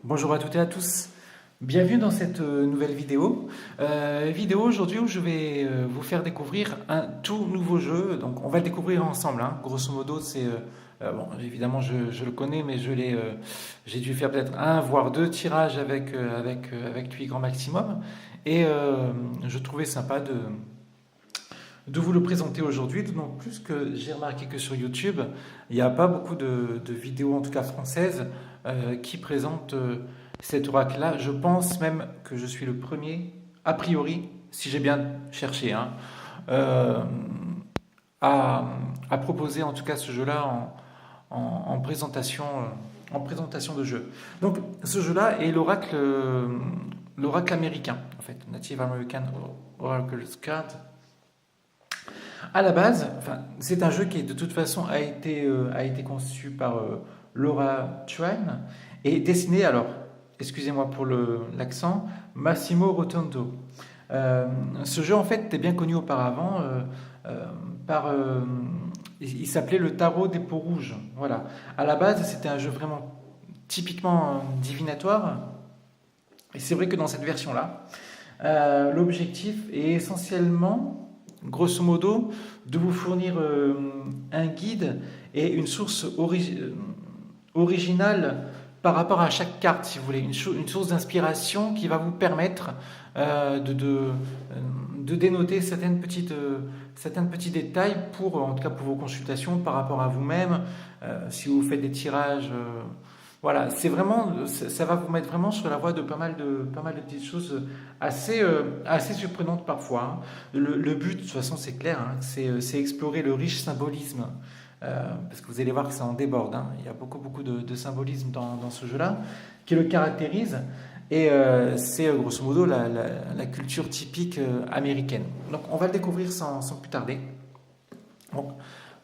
Bonjour à toutes et à tous. Bienvenue dans cette nouvelle vidéo. Vidéo aujourd'hui où je vais vous faire découvrir un tout nouveau jeu. Donc on va le découvrir ensemble, hein. Grosso modo, bon, évidemment je le connais, mais j'ai dû faire peut-être un voire deux tirages avec lui grand maximum. Et je trouvais sympa de vous le présenter aujourd'hui, d'autant plus que j'ai remarqué que sur YouTube, il n'y a pas beaucoup de vidéos, en tout cas françaises, qui présentent cet oracle-là. Je pense même que je suis le premier, a priori, si j'ai bien cherché, hein, euh, à, à proposer en tout cas ce jeu-là en présentation de jeu. Donc ce jeu-là est l'oracle américain, en fait, Native American Oracle Card. À la base, enfin, c'est un jeu qui de toute façon a été conçu par Laura Tran et dessiné, alors, excusez-moi pour l'accent, Massimo Rotondo. Ce jeu en fait était bien connu auparavant euh, par, il s'appelait le Tarot des peaux rouges. Voilà. À la base, c'était un jeu vraiment typiquement divinatoire. Et c'est vrai que dans cette version-là, l'objectif est essentiellement, grosso modo, de vous fournir un guide et une source originale par rapport à chaque carte, si vous voulez, une source d'inspiration qui va vous permettre de dénoter certains petits détails pour, en tout cas pour vos consultations par rapport à vous-même, si vous faites des tirages. Voilà, c'est vraiment, ça va vous mettre vraiment sur la voie de pas mal de petites choses assez surprenantes parfois, hein. Le but, de toute façon, c'est clair, hein, c'est explorer le riche symbolisme, parce que vous allez voir que ça en déborde, hein. Il y a beaucoup de symbolisme dans ce jeu-là qui le caractérise, et c'est grosso modo la culture typique américaine. Donc, on va le découvrir sans plus tarder. Donc,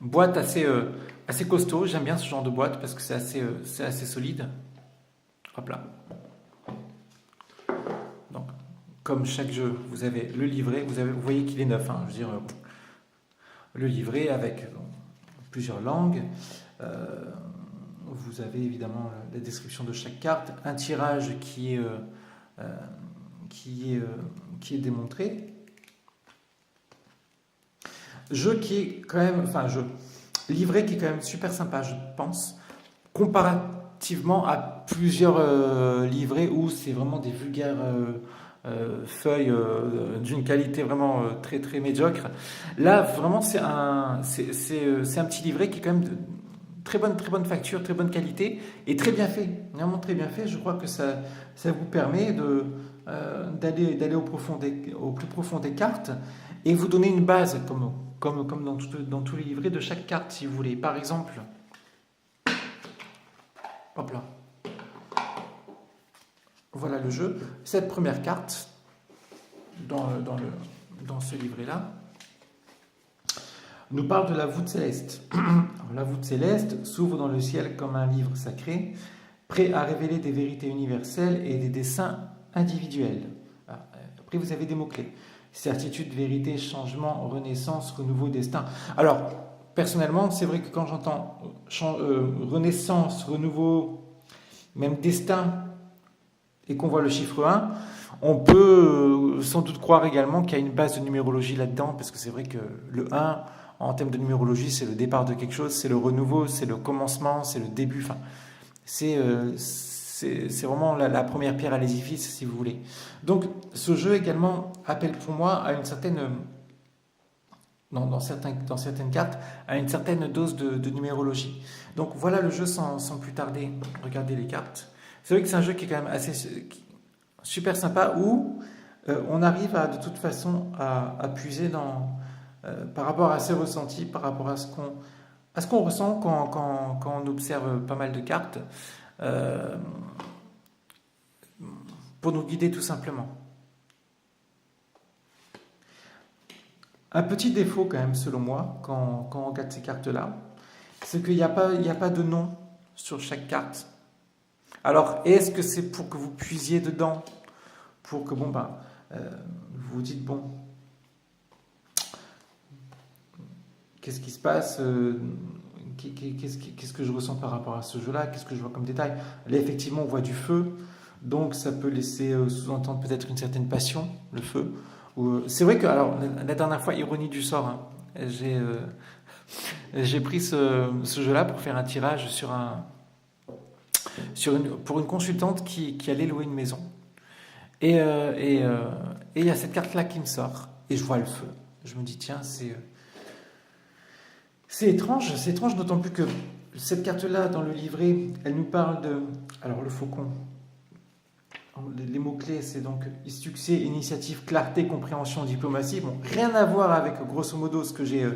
boîte assez costaud, j'aime bien ce genre de boîte parce que c'est assez solide. Hop là. Donc, comme chaque jeu, vous avez le livret, vous voyez qu'il est neuf, hein, je veux dire, le livret avec plusieurs langues. Euh, Vous avez évidemment la description de chaque carte, un tirage euh, qui est, euh, qui est démontré. Jeu qui est quand même, enfin jeu, livret qui est quand même super sympa, je pense, comparativement à plusieurs livrets où c'est vraiment des vulgaires feuilles d'une qualité vraiment très médiocre. Là, vraiment, c'est un petit livret qui est quand même de très bonne facture, très bonne qualité et très bien fait, vraiment très bien fait. Je crois que ça vous permet d'aller au plus profond des cartes et vous donner une base, comme dans tous les livrets, de chaque carte, si vous voulez. Par exemple, hop là, voilà le jeu. Cette première carte, dans ce livret-là, nous parle de la voûte céleste. Alors, la voûte céleste s'ouvre dans le ciel comme un livre sacré, prêt à révéler des vérités universelles et des desseins individuels. Après, vous avez des mots-clés. Certitude, vérité, changement, renaissance, renouveau, destin. Alors, personnellement, c'est vrai que quand j'entends renaissance, renouveau, même destin, et qu'on voit le chiffre 1, on peut sans doute croire également qu'il y a une base de numérologie là-dedans, parce que c'est vrai que le 1, en termes de numérologie, c'est le départ de quelque chose, c'est le renouveau, c'est le commencement, c'est le début. Enfin, c'est vraiment la première pierre à l'édifice, si vous voulez. Donc, ce jeu également appelle pour moi à une certaine, dans certaines cartes, à une certaine dose de numérologie. Donc, voilà le jeu sans plus tarder. Regardez les cartes. C'est vrai que c'est un jeu qui est quand même assez super sympa où on arrive de toute façon à puiser par rapport à ses ressentis, par rapport à ce qu'on ressent quand on observe pas mal de cartes, euh, pour nous guider tout simplement. Un petit défaut quand même selon moi quand on regarde ces cartes-là, c'est qu'il n'y a pas de nom sur chaque carte. Alors est-ce que c'est pour que vous puisiez dedans, pour que vous vous dites bon, qu'est-ce qui se passe, qu'est-ce que je ressens par rapport à ce jeu-là? Qu'est-ce que je vois comme détail? Là, effectivement, on voit du feu, donc ça peut laisser sous-entendre peut-être une certaine passion, le feu. C'est vrai que, alors, la dernière fois, ironie du sort, hein, j'ai pris ce jeu-là pour faire un tirage pour une consultante qui allait louer une maison. Et il y a cette carte-là qui me sort, et je vois le feu. Je me dis, tiens, c'est étrange, d'autant plus que cette carte-là, dans le livret, elle nous parle de... Alors, le faucon, les mots-clés, c'est donc succès, initiative, clarté, compréhension, diplomatie. Bon, rien à voir avec, grosso modo, ce que j'ai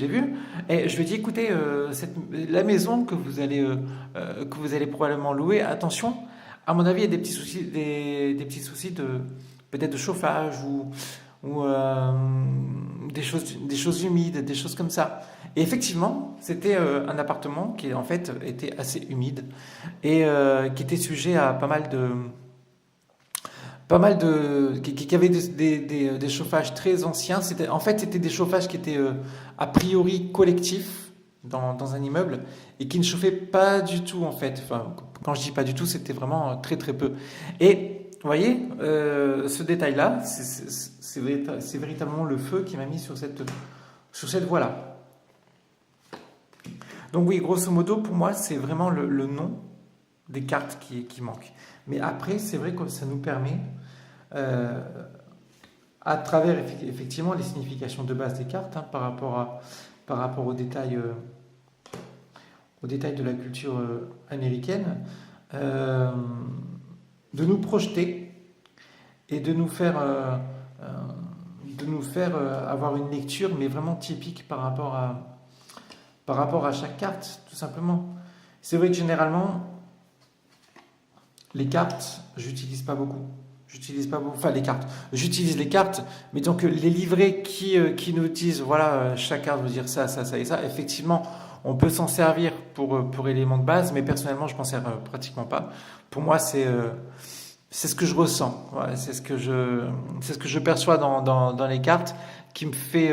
vu. Et je lui ai dit, écoutez, la maison que vous allez probablement louer, attention, à mon avis, il y a des petits soucis, des petits soucis peut-être de chauffage ou des choses humides, des choses comme ça. Et effectivement, c'était un appartement qui en fait était assez humide et qui était sujet à qui avait des chauffages très anciens. C'était des chauffages qui étaient a priori collectifs dans un immeuble et qui ne chauffaient pas du tout en fait. Enfin, quand je dis pas du tout, c'était vraiment très très peu. Et vous voyez, ce détail-là, c'est véritablement le feu qui m'a mis sur cette voie-là. Donc oui, grosso modo, pour moi, c'est vraiment le nom des cartes qui manque. Mais après, c'est vrai que ça nous permet, à travers effectivement les significations de base des cartes, hein, par rapport aux détails de la culture américaine, de nous projeter et de nous faire avoir une lecture, mais vraiment typique par rapport à chaque carte, tout simplement. C'est vrai que généralement, les cartes, j'utilise pas beaucoup. Enfin, les cartes. J'utilise les cartes, mais donc les livrets qui nous disent, voilà, chaque carte veut dire ça, ça, ça et ça. Effectivement, on peut s'en servir pour éléments de base, mais personnellement, je m'en sers pratiquement pas. Pour moi, c'est ce que je ressens. Voilà, c'est ce que je perçois dans les cartes qui me fait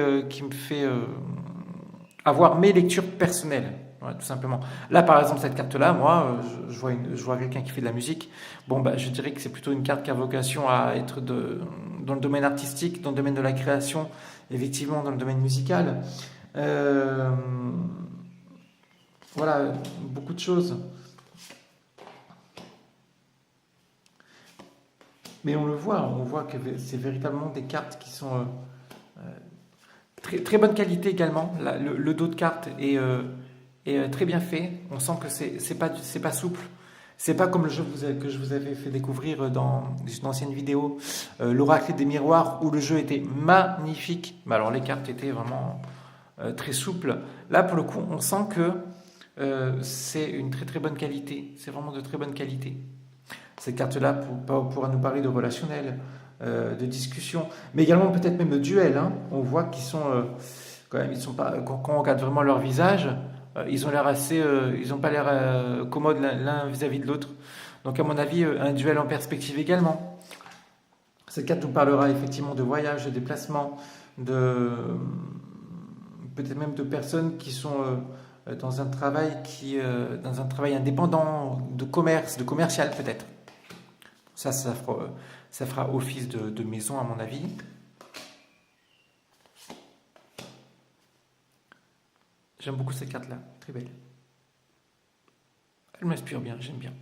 avoir mes lectures personnelles. Ouais, tout simplement. Là, par exemple, cette carte-là, moi, je vois quelqu'un qui fait de la musique. Bon, bah, je dirais que c'est plutôt une carte qui a vocation à être dans le domaine artistique, dans le domaine de la création, effectivement, dans le domaine musical. Voilà, beaucoup de choses. Mais on voit que c'est véritablement des cartes qui sont très, très bonne qualité également. Le dos de carte est très bien fait. On sent que c'est pas souple. C'est pas comme le jeu que je vous avais fait découvrir dans une ancienne vidéo, l'Oracle des miroirs, où le jeu était magnifique. Mais alors les cartes étaient vraiment très souples. Là, pour le coup, on sent que c'est une très très bonne qualité. C'est vraiment de très bonne qualité. Cette carte-là pourra nous parler de relationnel, de discussion, mais également peut-être même de duel. Hein. On voit qu'ils sont quand même, ils sont pas. Quand on regarde vraiment leur visage, ils ont l'air ils n'ont pas l'air commodes l'un vis-à-vis de l'autre. Donc à mon avis, un duel en perspective également. Cette carte nous parlera effectivement de voyage, de déplacement, peut-être même de personnes qui sont dans un travail indépendant, de commerce, de commercial peut-être. Ça fera office de maison à mon avis. J'aime beaucoup cette carte-là, très belle. Elle m'inspire bien, j'aime bien.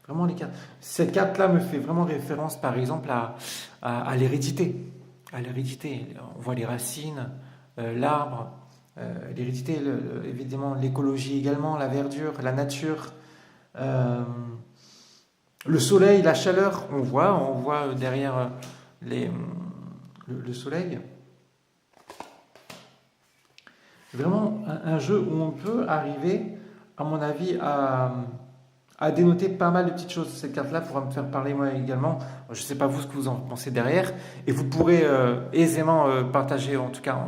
Vraiment les cartes. Cette carte-là me fait vraiment référence, par exemple, à l'hérédité. À l'hérédité, on voit les racines, l'arbre. L'hérédité, évidemment, l'écologie également, la verdure, la nature, le soleil, la chaleur, on voit derrière le soleil. Vraiment un jeu où on peut arriver, à mon avis, à dénoter pas mal de petites choses. Cette carte-là pourra me faire parler moi également. Je ne sais pas vous ce que vous en pensez derrière, et vous pourrez aisément partager, en tout cas,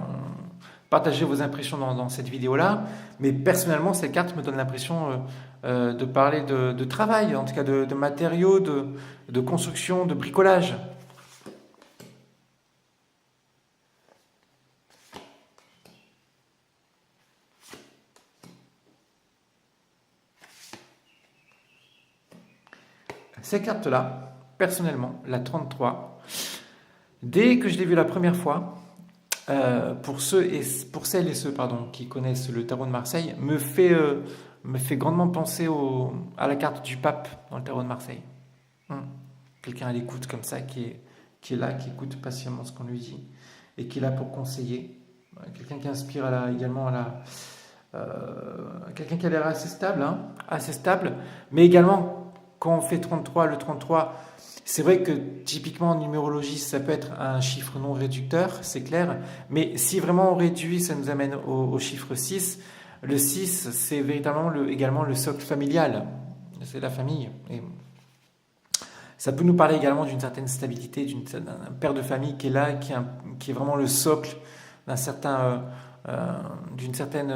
partager vos impressions dans cette vidéo-là. Mais personnellement, cette carte me donne l'impression de parler de travail, en tout cas de matériaux, de construction, de bricolage. ces cartes-là, personnellement, la 33, dès que je l'ai vue la première fois, pour celles et ceux pardon, qui connaissent le tarot de Marseille, me fait grandement penser à la carte du pape dans le tarot de Marseille. Quelqu'un à l'écoute comme ça, qui est là, qui écoute patiemment ce qu'on lui dit, et qui est là pour conseiller. Quelqu'un qui inspire également quelqu'un qui a l'air assez stable, mais également, quand on fait 33, le 33, c'est vrai que typiquement en numérologie, ça peut être un chiffre non réducteur, c'est clair, mais si vraiment on réduit, ça nous amène au chiffre 6. Le 6, c'est véritablement également le socle familial, c'est la famille. Et ça peut nous parler également d'une certaine stabilité, d'un père de famille qui est là, qui est vraiment le socle d'une certaine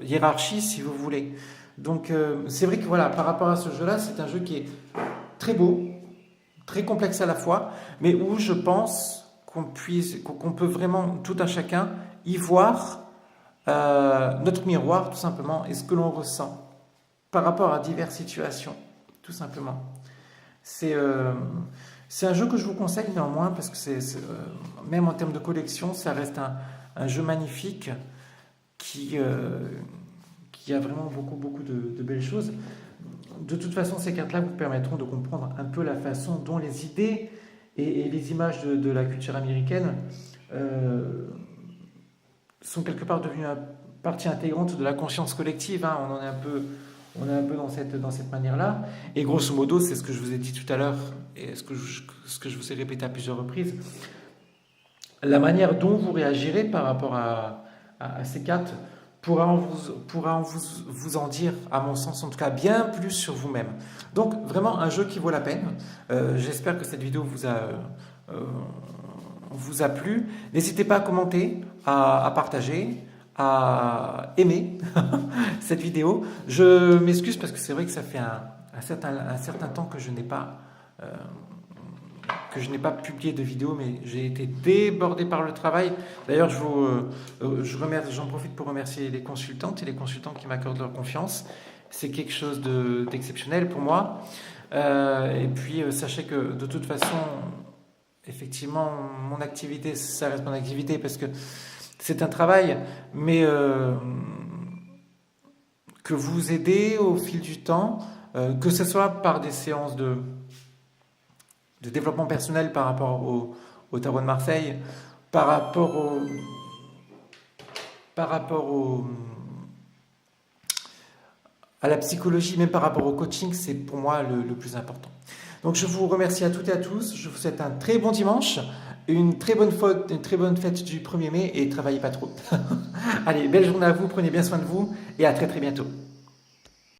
hiérarchie, si vous voulez. Donc c'est vrai que voilà, par rapport à ce jeu-là, c'est un jeu qui est très beau, très complexe à la fois, mais où je pense qu'on peut vraiment, tout un chacun, y voir notre miroir, tout simplement, et ce que l'on ressent par rapport à diverses situations, tout simplement. C'est un jeu que je vous conseille néanmoins, parce que même en termes de collection, ça reste un jeu magnifique qui a vraiment beaucoup de belles choses. De toute façon, ces cartes-là vous permettront de comprendre un peu la façon dont les idées et les images de la culture américaine sont quelque part devenues une partie intégrante de la conscience collective. On est un peu dans cette manière-là. Et grosso modo, c'est ce que je vous ai dit tout à l'heure et ce que je vous ai répété à plusieurs reprises. La manière dont vous réagirez par rapport à ces cartes pourra vous en dire, à mon sens en tout cas, bien plus sur vous-même. Donc vraiment un jeu qui vaut la peine. J'espère que cette vidéo vous a plu. N'hésitez pas à commenter, à partager, à aimer cette vidéo. Je m'excuse parce que c'est vrai que ça fait un certain temps que je n'ai pas publié de vidéo, mais j'ai été débordé par le travail. D'ailleurs, j'en profite pour remercier les consultantes et les consultants qui m'accordent leur confiance. C'est quelque chose d'exceptionnel pour moi. Et puis, sachez que de toute façon, effectivement, mon activité, ça reste mon activité parce que c'est un travail, mais que vous aidez au fil du temps, que ce soit par des séances de développement personnel par rapport au tarot de Marseille, par rapport à la psychologie, même par rapport au coaching, c'est pour moi le plus important. Donc je vous remercie à toutes et à tous, je vous souhaite un très bon dimanche, une très bonne fête du 1er mai et travaillez pas trop. Allez, belle journée à vous, prenez bien soin de vous et à très bientôt.